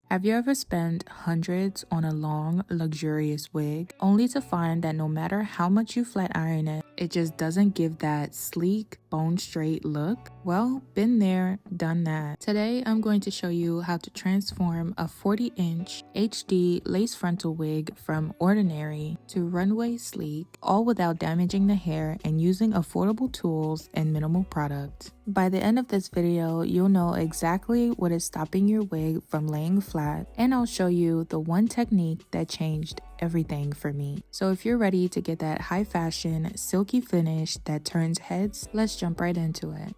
Have you ever spent hundreds on a long, luxurious wig, only to find that no matter how much you flat iron it, it just doesn't give that sleek, bone straight look? Well, been there, done that. Today, I'm going to show you how to transform a 40-inch HD lace frontal wig from ordinary to runway sleek, all without damaging the hair and using affordable tools and minimal product. By the end of this video, you'll know exactly what is stopping your wig from laying flat, and I'll show you the one technique that changed everything for me. So if you're ready to get that high fashion, silky finish that turns heads, let's jump right into it.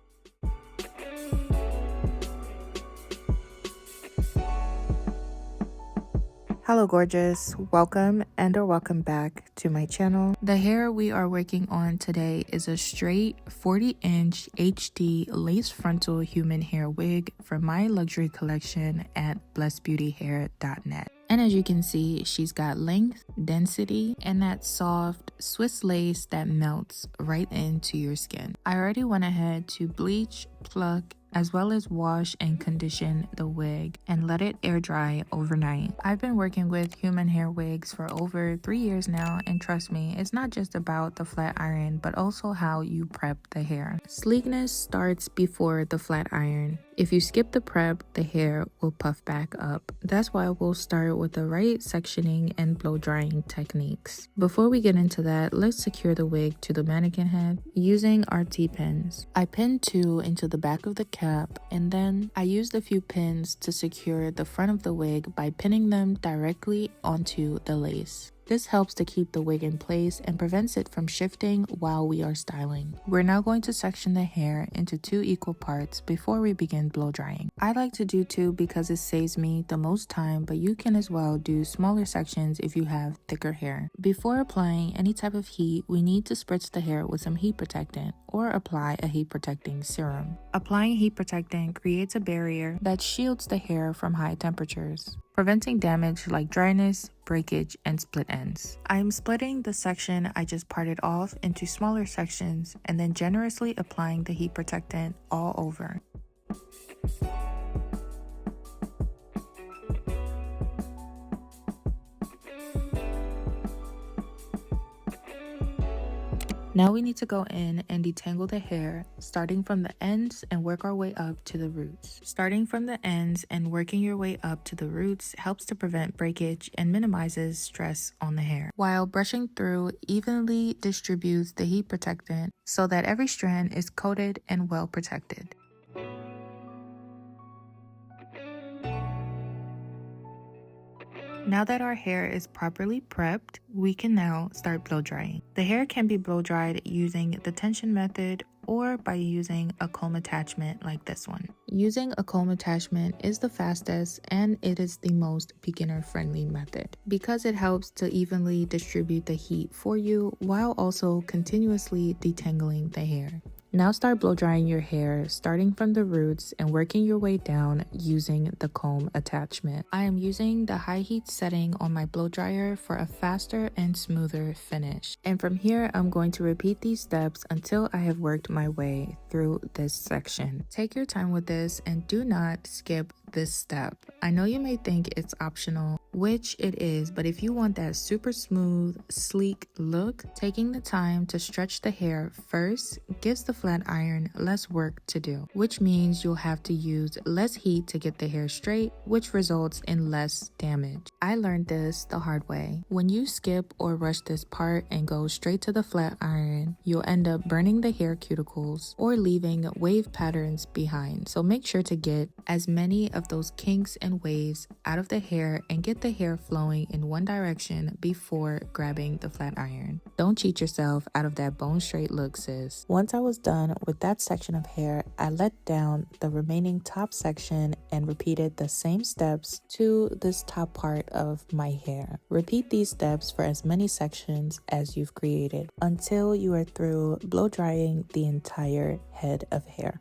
Hello gorgeous, welcome or welcome back to my channel. The hair we are working on today is a straight 40-inch HD lace frontal human hair wig from my luxury collection at blessedbeautyhair.net. And as you can see, she's got length, density, and that soft Swiss lace that melts right into your skin. I already went ahead to bleach, pluck, as well as wash and condition the wig and let it air dry overnight. I've been working with human hair wigs for over 3 years now, and trust me, it's not just about the flat iron, but also how you prep the hair. Sleekness starts before the flat iron. If you skip the prep, the hair will puff back up. That's why we'll start with the right sectioning and blow drying techniques. Before we get into that, let's secure the wig to the mannequin head using our T-pins. I pinned 2 into the back of the cap, and then I used a few pins to secure the front of the wig by pinning them directly onto the lace. This helps to keep the wig in place and prevents it from shifting while we are styling. We're now going to section the hair into 2 equal parts before we begin blow drying. I like to do 2 because it saves me the most time, but you can as well do smaller sections if you have thicker hair. Before applying any type of heat, we need to spritz the hair with some heat protectant or apply a heat protecting serum. Applying heat protectant creates a barrier that shields the hair from high temperatures, preventing damage like dryness, breakage, and split ends. I'm splitting the section I just parted off into smaller sections and then generously applying the heat protectant all over. Now we need to go in and detangle the hair, starting from the ends and work our way up to the roots. Starting from the ends and working your way up to the roots helps to prevent breakage and minimizes stress on the hair, while brushing through evenly distributes the heat protectant so that every strand is coated and well protected. Now that our hair is properly prepped, we can now start blow drying. The hair can be blow dried using the tension method or by using a comb attachment like this one. Using a comb attachment is the fastest and it is the most beginner friendly method because it helps to evenly distribute the heat for you while also continuously detangling the hair. Now start blow drying your hair, starting from the roots and working your way down using the comb attachment. I am using the high heat setting on my blow dryer for a faster and smoother finish. And from here, I'm going to repeat these steps until I have worked my way through this section. Take your time with this and do not skip this step. I know you may think it's optional, which it is, but if you want that super smooth, sleek look, taking the time to stretch the hair first gives the flat iron less work to do, which means you'll have to use less heat to get the hair straight, which results in less damage. I learned this the hard way. When you skip or rush this part and go straight to the flat iron, you'll end up burning the hair cuticles or leaving wave patterns behind. So make sure to get as many of those kinks and waves out of the hair and get the hair flowing in one direction before grabbing the flat iron. Don't cheat yourself out of that bone straight look, sis. Once I was done with that section of hair, I let down the remaining top section and repeated the same steps to this top part of my hair. Repeat these steps for as many sections as you've created until you are through blow drying the entire head of hair.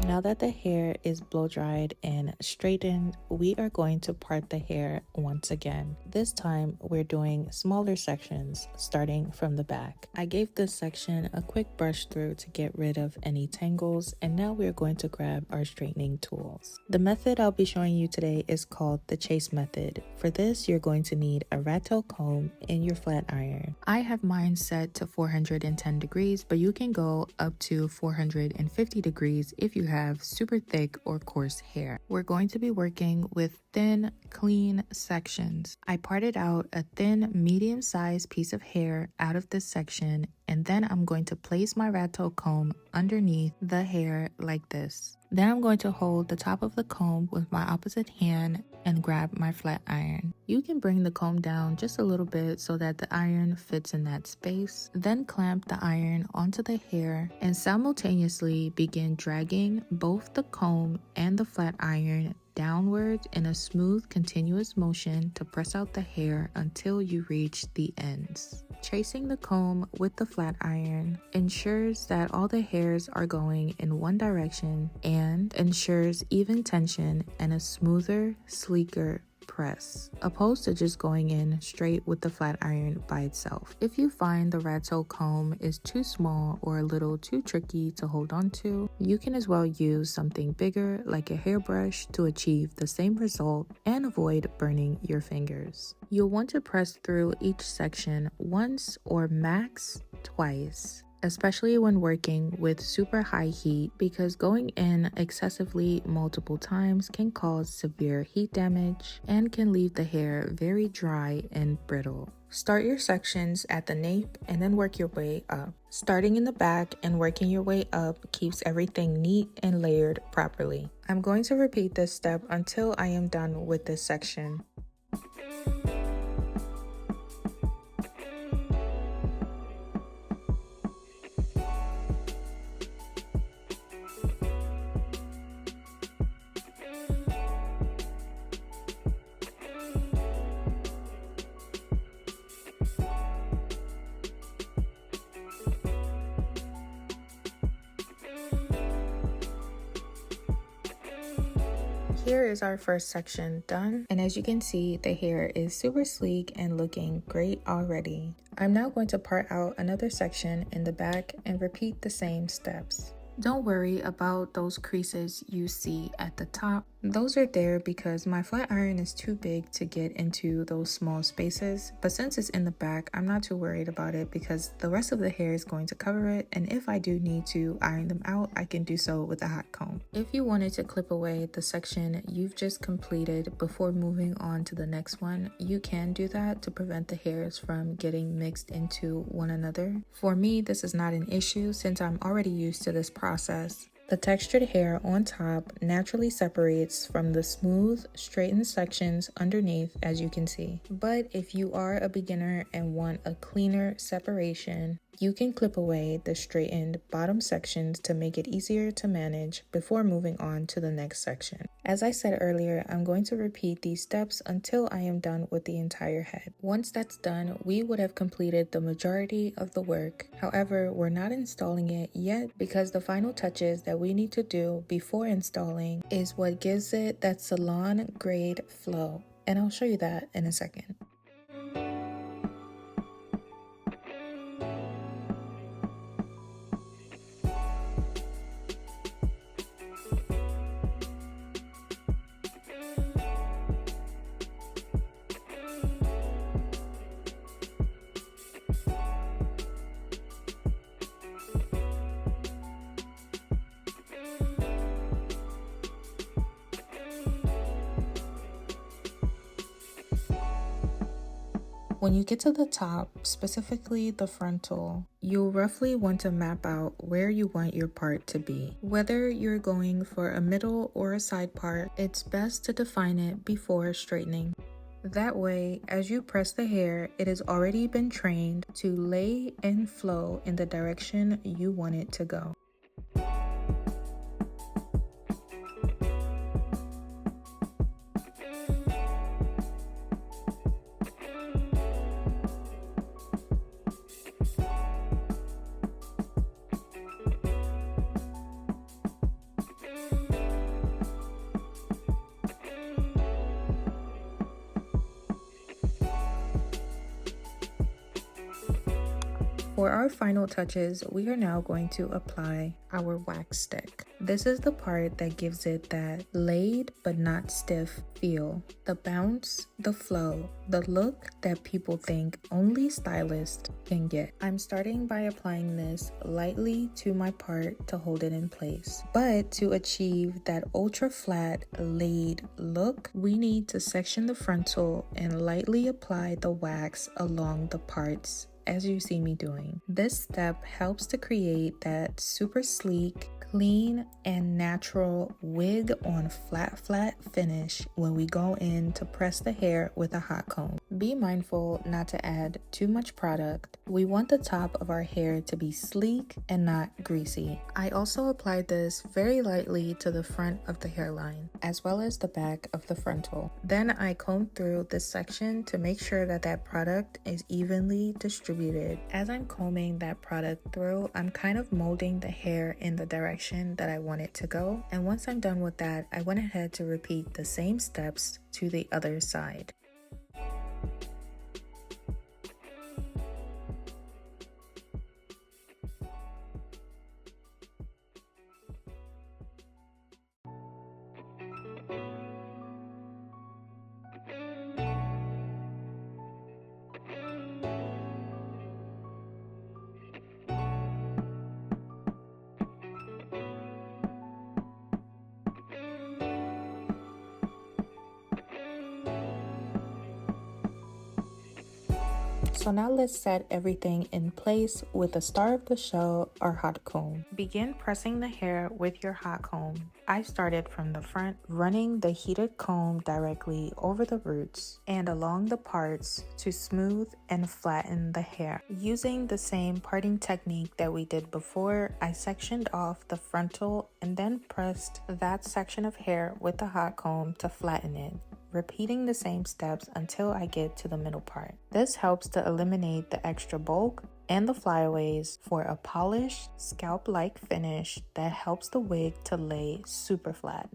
Now that the hair is blow dried and straightened, we are going to part the hair once again. This time we're doing smaller sections starting from the back. I gave this section a quick brush through to get rid of any tangles, and now we're going to grab our straightening tools. The method I'll be showing you today is called the chase method. For this, you're going to need a rat tail comb and your flat iron. I have mine set to 410 degrees, but you can go up to 450 degrees if you have super thick or coarse hair. We're going to be working with thin, clean sections. I parted out a thin, medium-sized piece of hair out of this section, and then I'm going to place my rat tail comb underneath the hair like this. Then I'm going to hold the top of the comb with my opposite hand and grab my flat iron. You can bring the comb down just a little bit so that the iron fits in that space. Then clamp the iron onto the hair and simultaneously begin dragging both the comb and the flat iron downward in a smooth, continuous motion to press out the hair until you reach the ends. Tracing the comb with the flat iron ensures that all the hairs are going in one direction and ensures even tension and a smoother, sleeker press, opposed to just going in straight with the flat iron by itself. If you find the rat tail comb is too small or a little too tricky to hold on to, you can as well use something bigger like a hairbrush to achieve the same result and avoid burning your fingers. You'll want to press through each section once or max twice, especially when working with super high heat, because going in excessively multiple times can cause severe heat damage and can leave the hair very dry and brittle. Start your sections at the nape and then work your way up. Starting in the back and working your way up keeps everything neat and layered properly. I'm going to repeat this step until I am done with this section. Here is our first section done, and as you can see, the hair is super sleek and looking great already. I'm now going to part out another section in the back and repeat the same steps. Don't worry about those creases you see at the top. Those are there because my flat iron is too big to get into those small spaces, but since it's in the back, I'm not too worried about it because the rest of the hair is going to cover it, and if I do need to iron them out, I can do so with a hot comb. If you wanted to clip away the section you've just completed before moving on to the next one, you can do that to prevent the hairs from getting mixed into one another. For me, this is not an issue since I'm already used to this process. The textured hair on top naturally separates from the smooth, straightened sections underneath, as you can see. But if you are a beginner and want a cleaner separation, you can clip away the straightened bottom sections to make it easier to manage before moving on to the next section. As I said earlier, I'm going to repeat these steps until I am done with the entire head. Once that's done, we would have completed the majority of the work. However, we're not installing it yet because the final touches that we need to do before installing is what gives it that salon grade flow. And I'll show you that in a second. When you get to the top, specifically the frontal, you'll roughly want to map out where you want your part to be. Whether you're going for a middle or a side part, it's best to define it before straightening. That way, as you press the hair, it has already been trained to lay and flow in the direction you want it to go. For our final touches, we are now going to apply our wax stick. This is the part that gives it that laid but not stiff feel. The bounce, the flow, the look that people think only stylists can get. I'm starting by applying this lightly to my part to hold it in place. But to achieve that ultra flat laid look, we need to section the frontal and lightly apply the wax along the parts as you see me doing. This step helps to create that super sleek, clean, and natural wig on flat finish when we go in to press the hair with a hot comb. Be mindful not to add too much product. We want the top of our hair to be sleek and not greasy. I also applied this very lightly to the front of the hairline, as well as the back of the frontal. Then I combed through this section to make sure that that product is evenly distributed. As I'm combing that product through, I'm kind of molding the hair in the direction that I want it to go. And once I'm done with that, I went ahead to repeat the same steps to the other side. So now let's set everything in place with the star of the show, our hot comb. Begin pressing the hair with your hot comb. I started from the front, running the heated comb directly over the roots and along the parts to smooth and flatten the hair. Using the same parting technique that we did before, I sectioned off the frontal and then pressed that section of hair with the hot comb to flatten it, repeating the same steps until I get to the middle part. This helps to eliminate the extra bulk and the flyaways for a polished, scalp-like finish that helps the wig to lay super flat.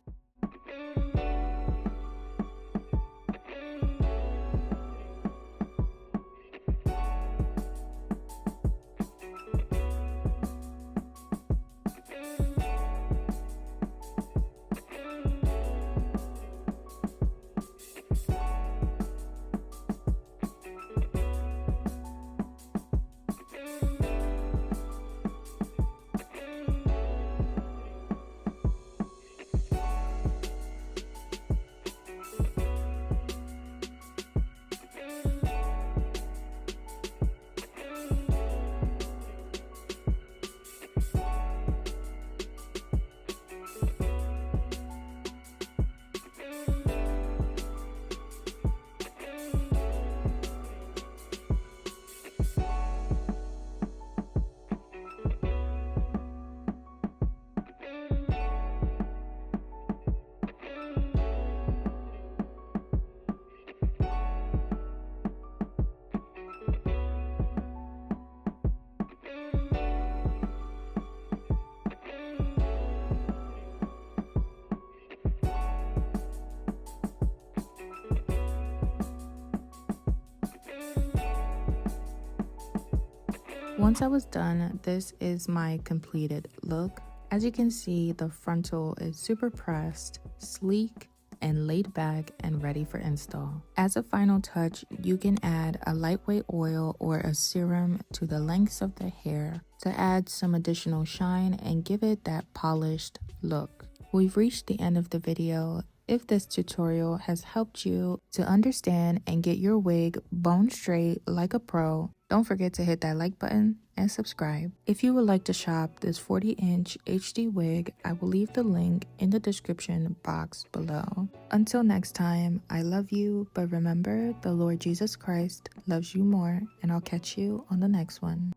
Once I was done, this is my completed look. As you can see, the frontal is super pressed, sleek, and laid back and ready for install. As a final touch, you can add a lightweight oil or a serum to the lengths of the hair to add some additional shine and give it that polished look. We've reached the end of the video. If this tutorial has helped you to understand and get your wig bone straight like a pro, don't forget to hit that like button and subscribe. If you would like to shop this 40-inch HD wig, I will leave the link in the description box below. Until next time, I love you, but remember, the Lord Jesus Christ loves you more, and I'll catch you on the next one.